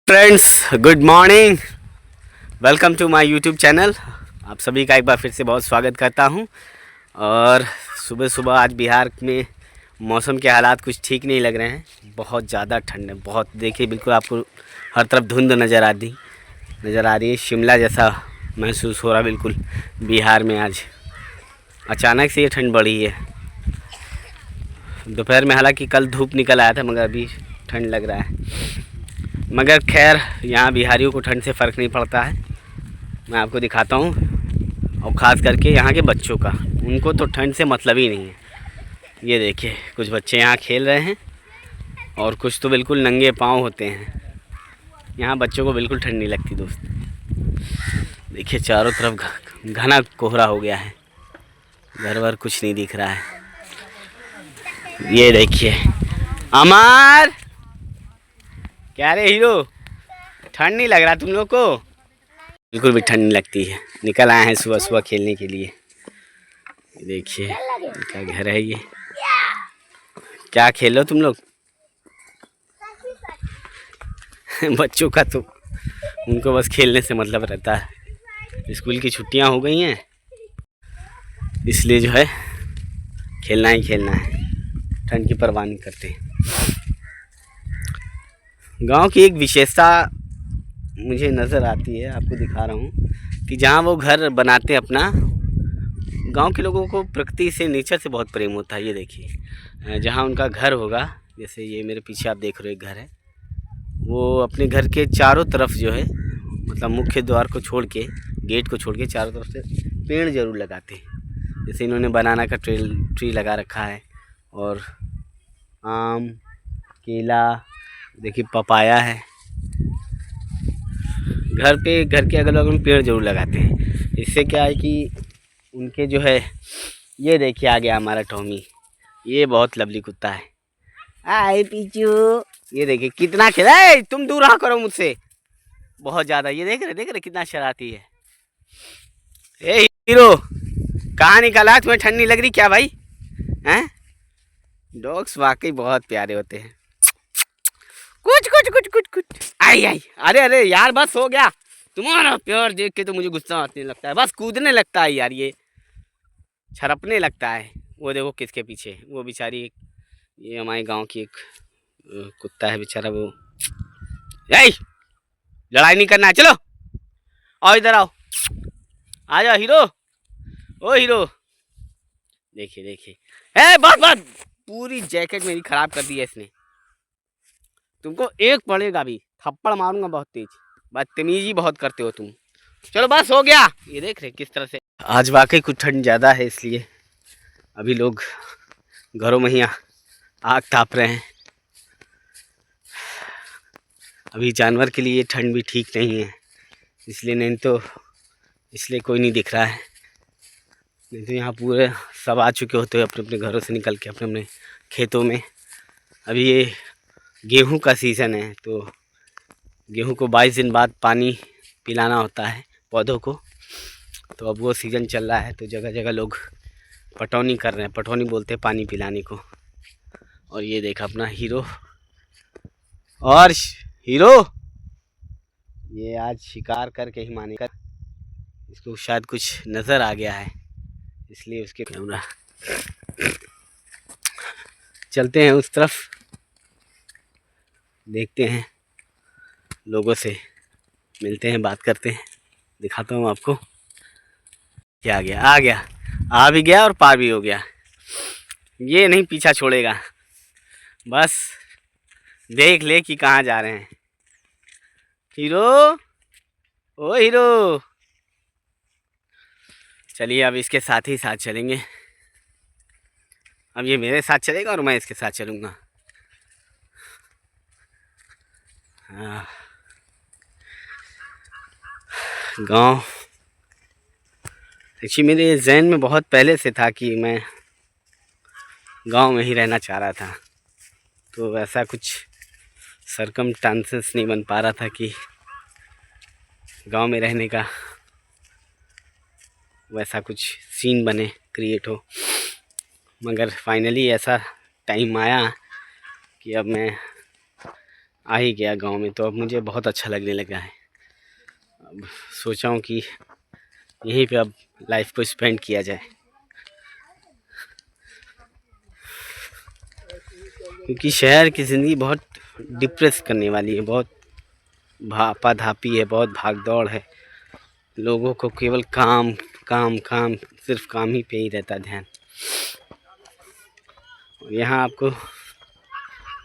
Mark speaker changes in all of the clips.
Speaker 1: Friends, good morning. Welcome to my YouTube channel. आप सभी का एक बार फिर से बहुत स्वागत करता हूं। और सुबह सुबह आज बिहार में मौसम के हालात कुछ ठीक नहीं लग रहे हैं। बहुत ज़्यादा ठंड है, बहुत। देखिए, बिल्कुल आपको हर तरफ धुंध नज़र आ रही है। शिमला जैसा महसूस हो रहा बिल्कुल बिहार में। आज अचानक से ये ठंड बढ़ी है। दोपहर में हालांकि कल धूप निकल आया था, मगर अभी ठंड लग रहा है। मगर खैर, यहाँ बिहारियों को ठंड से फ़र्क नहीं पड़ता है। मैं आपको दिखाता हूँ, और ख़ास करके यहाँ के बच्चों का, उनको तो ठंड से मतलब ही नहीं है। ये देखिए, कुछ बच्चे यहाँ खेल रहे हैं और कुछ तो बिल्कुल नंगे पाँव होते हैं। यहाँ बच्चों को बिल्कुल ठंड नहीं लगती दोस्त। देखिए, चारों तरफ घना कोहरा हो गया है, घर वर कुछ नहीं दिख रहा है। ये देखिए, अमर, क्या रे हीरो, ठंड नहीं लग रहा तुम लोग को? बिल्कुल भी ठंड नहीं लगती है। निकल आए हैं सुबह सुबह खेलने के लिए। देखिए, इनका घर है ये। क्या खेलो तुम लोग? बच्चों का तो उनको बस खेलने से मतलब रहता है। स्कूल की छुट्टियां हो गई हैं, इसलिए जो है खेलना ही खेलना है, ठंड की परवाह नहीं करते। गांव की एक विशेषता मुझे नज़र आती है, आपको दिखा रहा हूँ, कि जहाँ वो घर बनाते हैं अपना, गांव के लोगों को प्रकृति से, नेचर से बहुत प्रेम होता है। ये देखिए, जहाँ उनका घर होगा, जैसे ये मेरे पीछे आप देख रहे हो एक घर है, वो अपने घर के चारों तरफ जो है, मतलब मुख्य द्वार को छोड़ के, गेट को छोड़ के चारों तरफ से पेड़ ज़रूर लगाते हैं। जैसे इन्होंने बनाना का ट्री लगा रखा है, और आम, केला, देखिए पपाया है। घर के अगल बगल में पेड़ जरूर लगाते हैं। इससे क्या है कि उनके जो है, ये देखिए आ गया हमारा टॉमी। ये बहुत लवली कुत्ता है। आए पीछू, ये देखिए कितना खेला है। तुम दूर रहा करो मुझसे, बहुत ज़्यादा। ये देख रहे कितना शरारती है। ए हीरो, कहाँ निकाला? तुम्हें ठंड नहीं लग रही क्या भाई? हैं? डॉग्स वाकई बहुत प्यारे होते हैं। कुछ कुछ कुछ कुछ कुछ आई आई। अरे अरे यार, बस हो गया। तुम्हारा प्यार देख के तो मुझे गुस्सा आने लगता है, बस कूदने लगता है यार, ये छरपने लगता है। वो देखो किसके पीछे, वो बेचारी, ये हमारे गांव की एक कुत्ता है बेचारा। वो ए, लड़ाई नहीं करना है, चलो आओ इधर आओ, आ जाओ हीरो। ओ हीरो, देखिए देखिए, ए बस बस, पूरी जैकेट मेरी खराब कर दी है इसने। तुमको एक पड़ेगा भी, थप्पड़ मारूंगा बहुत तेज। बदतमीजी बहुत करते हो तुम। चलो बस हो गया। ये देख रहे किस तरह से आज वाकई कुछ ठंड ज़्यादा है, इसलिए अभी लोग घरों में ही आग ताप रहे हैं। अभी जानवर के लिए ठंड भी ठीक नहीं है, इसलिए कोई नहीं दिख रहा है। नहीं तो यहाँ पूरे सब आ चुके होते हैं अपने अपने घरों से निकल के, अपने अपने खेतों में। अभी ये गेहूं का सीज़न है, तो गेहूं को 22 दिन बाद पानी पिलाना होता है पौधों को। तो अब वो सीज़न चल रहा है, तो जगह जगह लोग पटौनी कर रहे हैं। पटौनी बोलते हैं पानी पिलाने को। और ये देखा अपना हीरो, और हीरो ये आज शिकार करके ही माने कर, इसको शायद कुछ नज़र आ गया है, इसलिए उसके कैमरा। चलते हैं उस तरफ, देखते हैं, लोगों से मिलते हैं, बात करते हैं, दिखाता हूँ आपको। क्या आ गया, आ भी गया और पार भी हो गया। ये नहीं पीछा छोड़ेगा, बस देख ले कि कहाँ जा रहे हैं। हीरो, ओ हीरो, चलिए अब इसके साथ ही साथ चलेंगे। अब ये मेरे साथ चलेगा और मैं इसके साथ चलूँगा। गांव एक्चुअली मेरे जहन में बहुत पहले से था कि मैं गांव में ही रहना चाह रहा था, तो वैसा कुछ सरकमस्टांसेस नहीं बन पा रहा था कि गांव में रहने का वैसा कुछ सीन बने, क्रिएट हो। मगर फाइनली ऐसा टाइम आया कि अब मैं आ ही गया गांव में, तो अब मुझे बहुत अच्छा लगने लगा है। अब सोचा हूँ कि यहीं पे अब लाइफ को स्पेंड किया जाए, क्योंकि शहर की ज़िंदगी बहुत डिप्रेस करने वाली है, बहुत भापा धापी है, बहुत भाग दौड़ है। लोगों को केवल काम काम काम, सिर्फ काम ही पे ही रहता ध्यान। यहाँ आपको,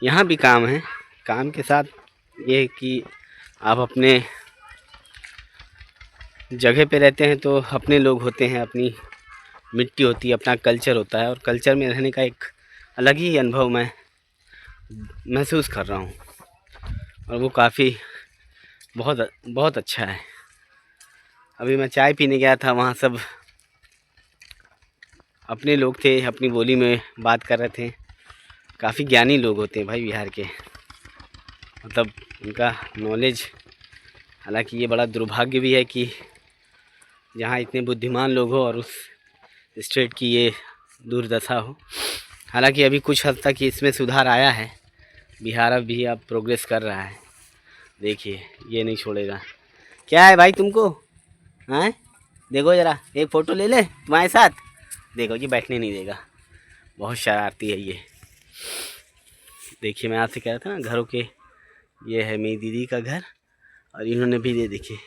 Speaker 1: यहाँ भी काम है, काम के साथ ये है कि आप अपने जगह पे रहते हैं तो अपने लोग होते हैं, अपनी मिट्टी होती है, अपना कल्चर होता है, और कल्चर में रहने का एक अलग ही अनुभव मैं महसूस कर रहा हूँ, और वो काफ़ी बहुत बहुत अच्छा है। अभी मैं चाय पीने गया था, वहाँ सब अपने लोग थे, अपनी बोली में बात कर रहे थे। काफ़ी ज्ञानी लोग होते हैं भाई बिहार के, मतलब उनका नॉलेज। हालांकि ये बड़ा दुर्भाग्य भी है कि जहाँ इतने बुद्धिमान लोग हो और उस स्टेट की ये दुर्दशा हो। हालांकि अभी कुछ हद तक इसमें सुधार आया है, बिहार भी अब प्रोग्रेस कर रहा है। देखिए ये नहीं छोड़ेगा। क्या है भाई तुमको, हैं? देखो ज़रा एक फ़ोटो ले ले तुम्हारे साथ। देखो ये बैठने नहीं देगा, बहुत शरारती है ये। देखिए मैं आपसे कह रहा था ना घरों के, ये है मेरी दीदी का घर, और इन्होंने भी ये देखिए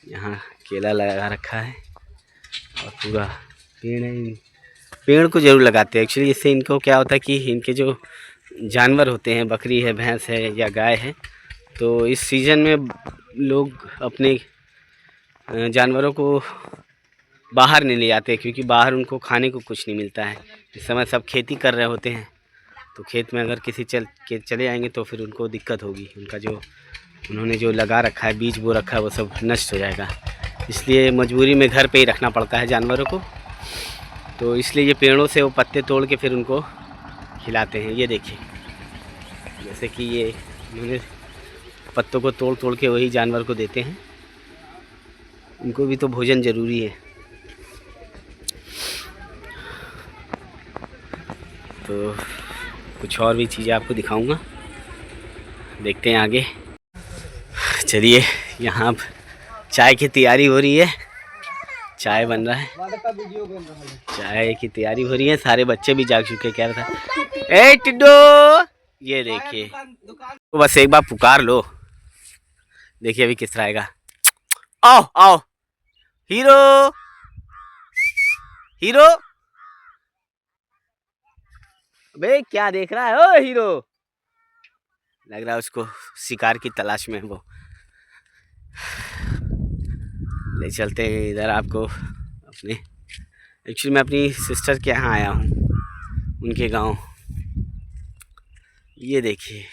Speaker 1: यहाँ केला लगा रखा है, और पूरा पेड़ है। पेड़ को ज़रूर लगाते हैं एक्चुअली, इससे इनको क्या होता है कि इनके जो जानवर होते हैं, बकरी है, भैंस है या गाय है, तो इस सीज़न में लोग अपने जानवरों को बाहर नहीं ले जाते, क्योंकि बाहर उनको खाने को कुछ नहीं मिलता है। इस समय सब खेती कर रहे होते हैं, तो खेत में अगर किसी चले आएंगे तो फिर उनको दिक्कत होगी। उनका जो उन्होंने जो लगा रखा है, बीज बो रखा है, वो सब नष्ट हो जाएगा। इसलिए मजबूरी में घर पे ही रखना पड़ता है जानवरों को। तो इसलिए ये पेड़ों से वो पत्ते तोड़ के फिर उनको खिलाते हैं। ये देखिए जैसे कि ये उन्होंने पत्तों को तोड़ तोड़ के वही जानवर को देते हैं, उनको भी तो भोजन ज़रूरी है। तो कुछ और भी चीज़ें आपको दिखाऊंगा, देखते हैं आगे। चलिए यहाँ अब चाय की तैयारी हो रही है, चाय बन रहा है, चाय की तैयारी हो रही है। सारे बच्चे भी जाग चुके, कह रहा था ए टिड्डो, ये देखिए। तो बस एक बार पुकार लो, देखिए अभी किस तरह आएगा। आओ आओ हीरो, हीरो। बे क्या देख रहा है ओ हीरो, लग रहा है उसको शिकार की तलाश में है वो। ले चलते हैं इधर आपको अपने, एक्चुअली मैं अपनी सिस्टर के यहाँ आया हूँ, उनके गांव। ये देखिए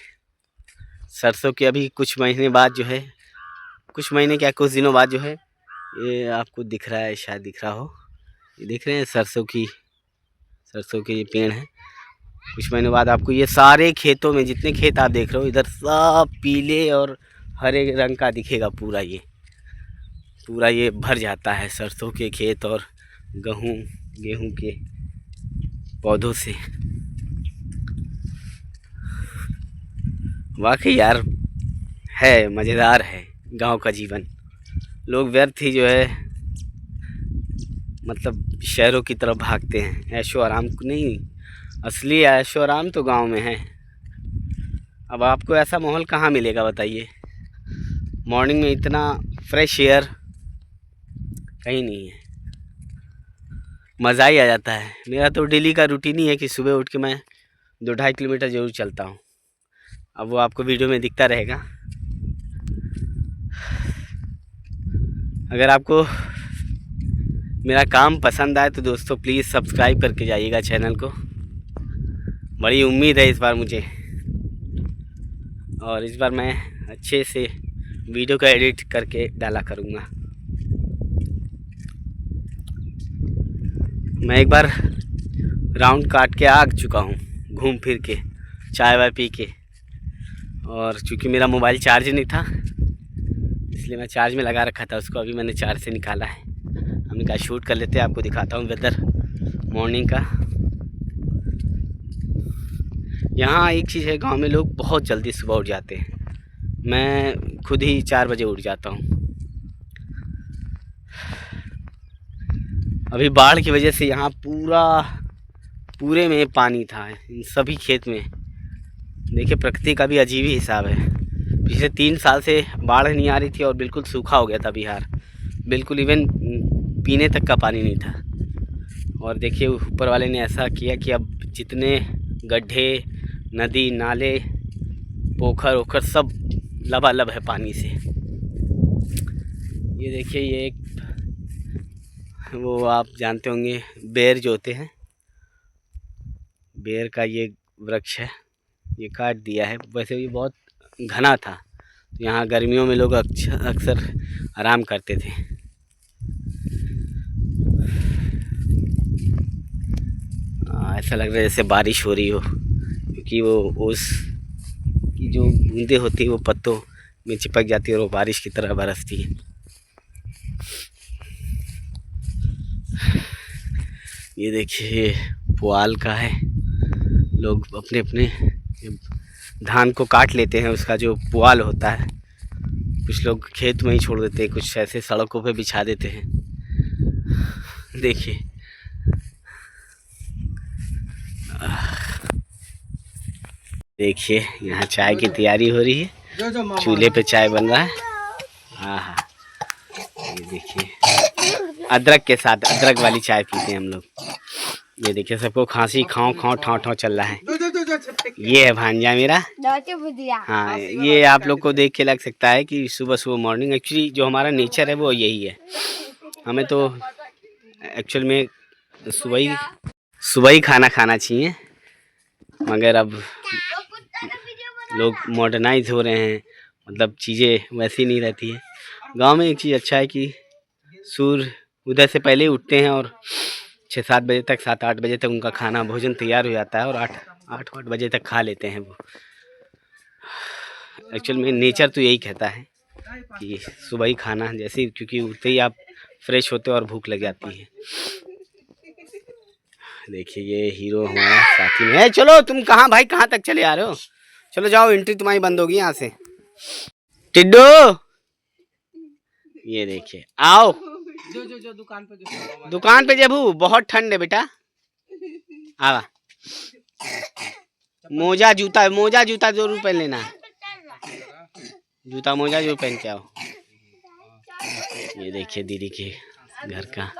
Speaker 1: सरसों के अभी कुछ महीने बाद जो है, कुछ महीने क्या कुछ दिनों बाद जो है, ये आपको दिख रहा है, शायद दिख रहा हो, ये देख रहे हैं सरसों के ये पेड़ हैं। कुछ महीनों बाद आपको ये सारे खेतों में, जितने खेत आप देख रहे हो इधर, सब पीले और हरे रंग का दिखेगा। पूरा ये भर जाता है सरसों के खेत और गेहूं के पौधों से। वाकई यार है, मज़ेदार है गांव का जीवन। लोग व्यर्थ ही जो है मतलब शहरों की तरफ भागते हैं, ऐशो आराम को नहीं। असली ऐशो आराम तो गांव में है। अब आपको ऐसा माहौल कहाँ मिलेगा बताइए। मॉर्निंग में इतना फ्रेश एयर कहीं नहीं है, मज़ा ही आ जाता है। मेरा तो डेली का रूटीन ही है कि सुबह उठ के मैं 2-2.5 किलोमीटर ज़रूर चलता हूँ। अब वो आपको वीडियो में दिखता रहेगा। अगर आपको मेरा काम पसंद आए तो दोस्तों प्लीज़ सब्सक्राइब करके जाइएगा चैनल को। बड़ी उम्मीद है इस बार मुझे, और इस बार मैं अच्छे से वीडियो का एडिट करके डाला करूँगा। मैं एक बार राउंड काट के आ चुका हूँ, घूम फिर के, चाय वाय पी के, और चूँकि मेरा मोबाइल चार्ज नहीं था इसलिए मैं चार्ज में लगा रखा था उसको, अभी मैंने चार्ज से निकाला है। हमने कहा शूट कर लेते हैं, आपको दिखाता हूँ वेदर मॉर्निंग का। यहाँ एक चीज़ है, गांव में लोग बहुत जल्दी सुबह उठ जाते हैं। मैं खुद ही 4 बजे उठ जाता हूँ। अभी बाढ़ की वजह से यहाँ पूरे में पानी था, इन सभी खेत में। देखिए प्रकृति का भी अजीब ही हिसाब है। पिछले 3 साल से बाढ़ नहीं आ रही थी और बिल्कुल सूखा हो गया था बिहार, बिल्कुल इवन पीने तक का पानी नहीं था। और देखिए ऊपर वाले ने ऐसा किया कि अब जितने गड्ढे, नदी, नाले, पोखर ओखर सब लबालब है पानी से। ये देखिए ये एक वो आप जानते होंगे बेर जो होते हैं, बेर का ये वृक्ष है, ये काट दिया है। वैसे भी बहुत घना था, तो यहाँ गर्मियों में लोग अक्सर आराम करते थे। ऐसा लग रहा है जैसे बारिश हो रही हो, क्योंकि वो ओस की जो बूंदें होती है वो पत्तों में चिपक जाती है और वो बारिश की तरह बरसती है। ये देखिए पुआल का है, लोग अपने अपने धान को काट लेते हैं, उसका जो पुआल होता है कुछ लोग खेत में ही छोड़ देते हैं, कुछ ऐसे सड़कों पे बिछा देते हैं। देखिए देखिए यहाँ चाय की तैयारी हो रही है, चूल्हे पे चाय बन रहा है। हाँ, ये देखिए अदरक के साथ, अदरक वाली चाय पीते हैं हम लोग। ये देखिए सबको खांसी खाओ खाओ ठाव ठाव चल रहा है। ये है भांजा मेरा। हाँ, ये आप लोग को देख के लग सकता है कि सुबह सुबह मॉर्निंग, एक्चुअली जो हमारा नेचर है वो यही है। हमें तो एक्चुअल में सुबह ही खाना खाना चाहिए, मगर अब लोग मॉडर्नाइज हो रहे हैं, मतलब चीज़ें वैसी नहीं रहती है। गांव में एक चीज़ अच्छा है कि सूर्य उदय से पहले उठते हैं और 6-7 बजे तक, 7-8 बजे तक उनका खाना भोजन तैयार हो जाता है और 8 बजे तक खा लेते हैं वो। एक्चुअल में नेचर तो यही कहता है कि सुबह ही खाना, जैसे क्योंकि उठते ही आप फ्रेश होते हो और भूख लग जाती है। देखिए ये हीरो हमारा साथी में है। चलो तुम कहाँ भाई, कहाँ तक चले आ रहे हो? चलो जाओ, एंट्री तुम्हारी बंद होगी यहाँ से। टिड्डू ये देखिए, आओ जो दुकान पे जबू, बहुत ठंड है बेटा। आवा, मोजा जूता जरूर पहन लेना, जूता मोजा जरूर पहन के आओ। ये देखिए दीदी के घर का।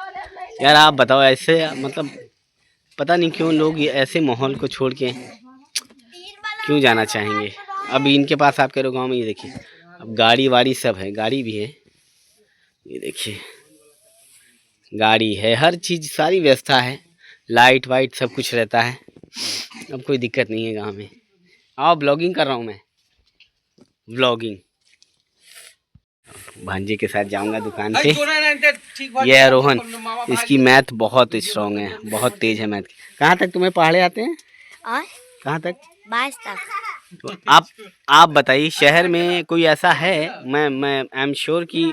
Speaker 1: यार आप बताओ, ऐसे मतलब पता नहीं क्यों लोग ऐसे माहौल को छोड़ के क्यों जाना चाहेंगे। अब इनके पास आप कह रहे हो गाँव में, ये देखिए अब गाड़ी वाड़ी सब है, गाड़ी भी है, ये देखिए गाड़ी है, हर चीज़ सारी व्यवस्था है, लाइट वाइट सब कुछ रहता है। अब कोई दिक्कत नहीं है गाँव में। आओ ब्लॉगिंग कर रहा हूँ मैं, ब्लॉगिंग। भांजे के साथ जाऊंगा दुकान पे। ये है रोहन, इसकी मैथ बहुत स्ट्रॉन्ग है, बहुत तेज है मैथ। कहाँ तक तुम्हें पहाड़े आते हैं? कहाँ तक?
Speaker 2: 22 तक।
Speaker 1: तो आप बताइए, शहर में कोई ऐसा है? मैं आई एम श्योर कि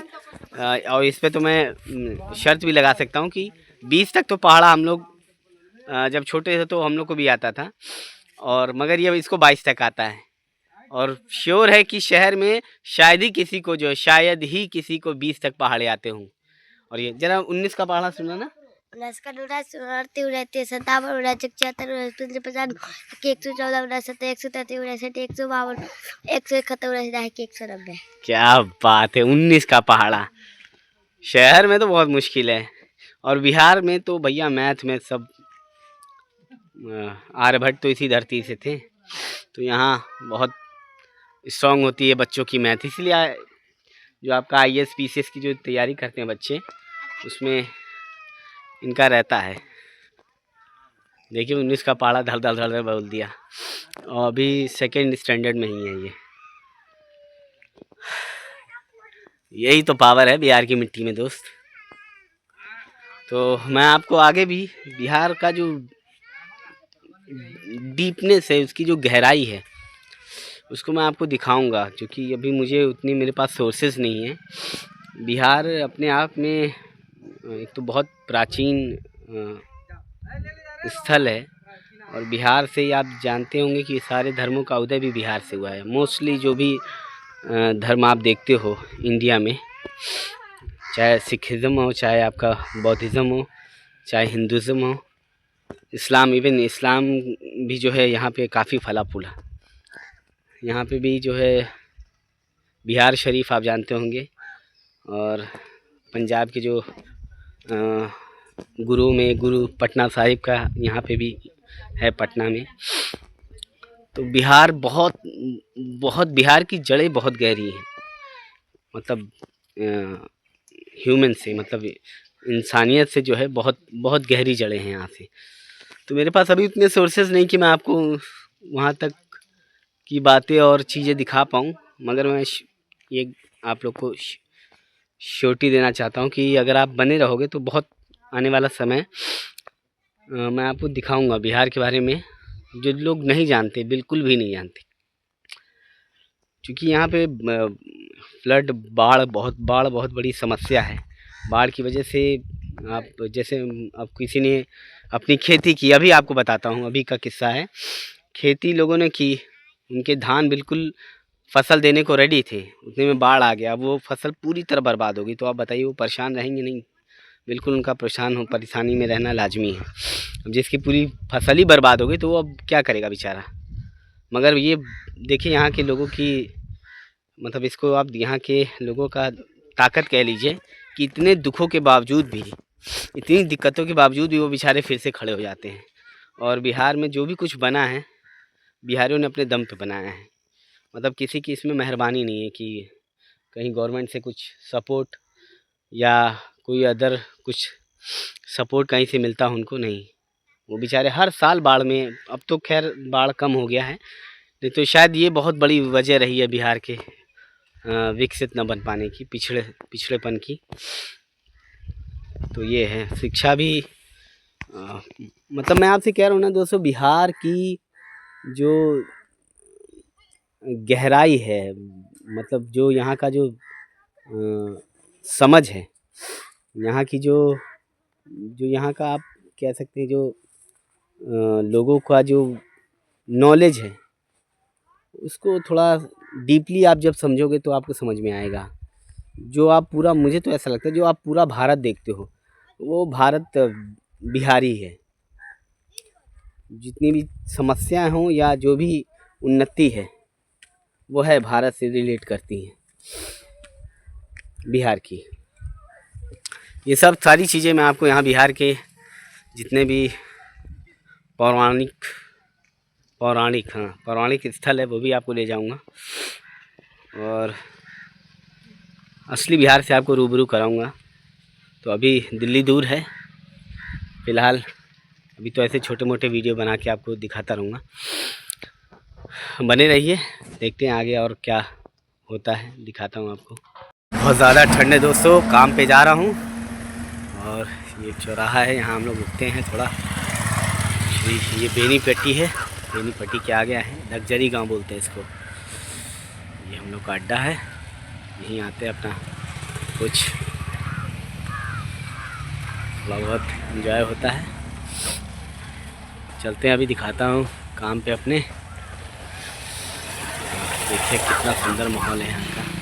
Speaker 1: और इस पे तो मैं शर्त भी लगा सकता हूँ कि 20 तक तो पहाड़ा हम लोग जब छोटे थे तो हम लोग को भी आता था, और मगर ये इसको 22 तक आता है। और श्योर है कि शहर में शायद ही किसी को 20 तक पहाड़े आते हों। और ये जरा 19 का पहाड़ा सुना ना।
Speaker 2: 19 का 59 57 74 55 114 59 133 152 171 190।
Speaker 1: क्या बात है, 19 का पहाड़ा। शहर में तो बहुत मुश्किल है, और बिहार में तो भैया मैथ में सब आर्यभट्ट तो इसी धरती से थे, तो यहाँ बहुत स्ट्रॉन्ग होती है बच्चों की मैथ। इसलिए जो आपका IAS PCS की जो तैयारी करते हैं बच्चे, उसमें इनका रहता है। देखिए 19 का पहाड़ा धड़ धड़ धड़ बोल दिया, और अभी 2nd स्टैंडर्ड में ही है ये। यही तो पावर है बिहार की मिट्टी में दोस्त। तो मैं आपको आगे भी बिहार का जो डीपनेस है, उसकी जो गहराई है, उसको मैं आपको दिखाऊंगा, क्योंकि अभी मुझे उतनी मेरे पास सोर्सेज नहीं है। बिहार अपने आप में एक तो बहुत प्राचीन स्थल है, और बिहार से ही आप जानते होंगे कि सारे धर्मों का उदय भी बिहार से हुआ है। मोस्टली जो भी धर्म आप देखते हो इंडिया में, चाहे सिखिज़्म हो, चाहे आपका बौद्धिज़्म हो, चाहे हिंदुज़्म हो, इस्लाम, इवन इस्लाम भी जो है यहाँ पे काफ़ी फला फूला। यहाँ पे भी जो है बिहार शरीफ आप जानते होंगे, और पंजाब के जो गुरु पटना साहिब का यहाँ पे भी है, पटना में। तो बिहार बहुत बिहार की जड़ें बहुत गहरी हैं, मतलब ह्यूमन से, मतलब इंसानियत से जो है बहुत गहरी जड़ें हैं यहाँ से। तो मेरे पास अभी उतने सोर्सेज नहीं कि मैं आपको वहाँ तक की बातें और चीज़ें दिखा पाऊँ, मगर मैं ये आप लोग को श्योरिटी देना चाहता हूँ कि अगर आप बने रहोगे तो बहुत आने वाला समय मैं आपको दिखाऊंगा बिहार के बारे में, जो लोग नहीं जानते, बिल्कुल भी नहीं जानते। क्योंकि यहाँ पे फ्लड, बाढ़ बहुत बड़ी समस्या है। बाढ़ की वजह से आप जैसे अब किसी ने अपनी खेती की, अभी आपको बताता हूँ, अभी का किस्सा है। खेती लोगों ने की, उनके धान बिल्कुल फसल देने को रेडी थे, उतने में बाढ़ आ गया, वो फसल पूरी तरह बर्बाद होगी। तो आप बताइए वो परेशान रहेंगे? नहीं, बिल्कुल उनका परेशानी में रहना लाजमी है। अब जिसकी पूरी फसल ही बर्बाद हो गई तो वो अब क्या करेगा बेचारा। मगर ये देखिए यहाँ के लोगों की, मतलब इसको आप यहाँ के लोगों का ताकत कह लीजिए कि इतने दुखों के बावजूद भी, इतनी दिक्कतों के बावजूद भी वो बेचारे फिर से खड़े हो जाते हैं। और बिहार में जो भी कुछ बना है, बिहारियों ने अपने दम पे बनाया है। मतलब किसी की इसमें मेहरबानी नहीं है कि कहीं गवर्नमेंट से कुछ सपोर्ट या कोई अदर कुछ सपोर्ट कहीं से मिलता उनको, नहीं। वो बेचारे हर साल बाढ़ में, अब तो खैर बाढ़ कम हो गया है, नहीं तो शायद ये बहुत बड़ी वजह रही है बिहार के विकसित न बन पाने की, पिछड़ेपन की। तो ये है शिक्षा भी, मतलब मैं आपसे कह रहा हूँ ना दोस्तों, बिहार की जो गहराई है, मतलब जो यहाँ का जो समझ है, यहाँ की जो यहाँ का आप कह सकते हैं जो लोगों का जो नॉलेज है, उसको थोड़ा डीपली आप जब समझोगे तो आपको समझ में आएगा। जो आप पूरा, मुझे तो ऐसा लगता है, जो आप पूरा भारत देखते हो वो भारत बिहारी है। जितनी भी समस्याएं हों या जो भी उन्नति है वो है भारत से रिलेट करती हैं, बिहार की। ये सब सारी चीज़ें मैं आपको यहाँ बिहार के जितने भी पौराणिक स्थल है वो भी आपको ले जाऊँगा, और असली बिहार से आपको रूबरू कराऊँगा। तो अभी दिल्ली दूर है फ़िलहाल, अभी तो ऐसे छोटे मोटे वीडियो बना के आपको दिखाता रहूँगा। बने रहिए, देखते हैं आगे और क्या होता है, दिखाता हूँ आपको। बहुत ज़्यादा ठंड है दोस्तों, काम पे जा रहा हूँ, और ये चौराहा है, यहाँ हम लोग रुकते हैं थोड़ा। ये बेनीपट्टी है, बेनीपट्टी के आगे है, लग्जरी गांव बोलते हैं इसको। ये हम लोग का अड्डा है, यहीं आते हैं, अपना कुछ थोड़ा बहुत एंजॉय होता है। चलते हैं, अभी दिखाता हूँ काम पे अपने। देखिए कितना सुंदर माहौल है यहाँ का।